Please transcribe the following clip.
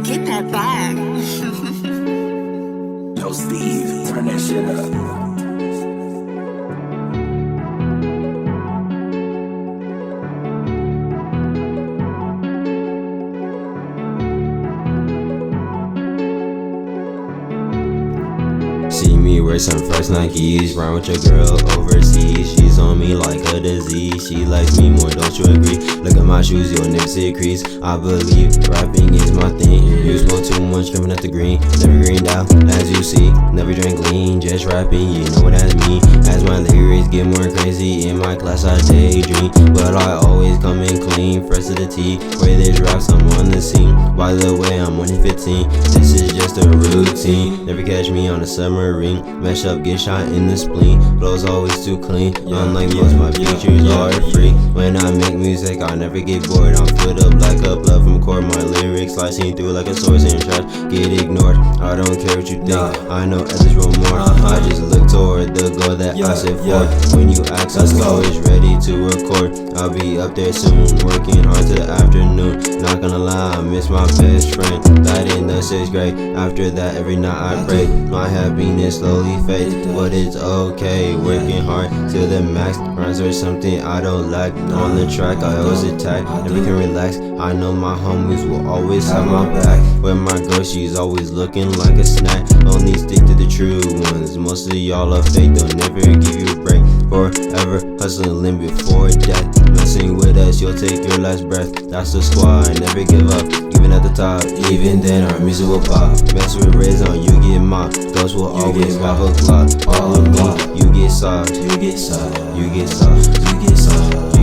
Get that bag. Yo, Steve, turn that shit up. See me wear some fresh Nikes, run with your girl overseas. She's on me like a disease. She likes me more, don't you agree? Look at my shoes, your nips increase. I believe rapping is my thing. You smoke too much, coming at the green. Never greened out, as you see. Never drank lean, just rapping, you know what that mean. As my lyrics get more crazy, in my class I daydream. But I always come in clean, fresh to the T. Where there's raps, I'm on the scene. By the way, I'm only 15. This is just a routine. Never catch me on a submarine. Mesh up, get shot in the spleen. Flow's always too clean. Unlike most, my features are free. When I make music, I never get bored. I'm filled up like a blood from cord. My lyrics slicing through like a sword, and trash get ignored. I don't care what you think. I know others want more. I just look toward the goal that I set forth. When you ask, I'm always ready to record. I'll be up there soon, working hard till the afternoon. Not gonna lie, I miss my best friend. Died in the 6th grade. After that, every night I pray. My happiness slowly fades, but it's okay. Working hard till the max. Rhymes are something I don't lack. On the track, I always attack. Never can relax. I know my homies will always have my back. With my girl, she's always looking like a snack. Only stick to the true ones. Most of y'all are fake, they'll never give you a break. Forever hustling before death. Messing with us, you'll take your last breath. That's the squad, never give up. Even at the top, even then our music will pop. Mess with Raison, you get mopped. Those will always have a clock. All of me, you get soft. You get soft. You get soft. You get soft.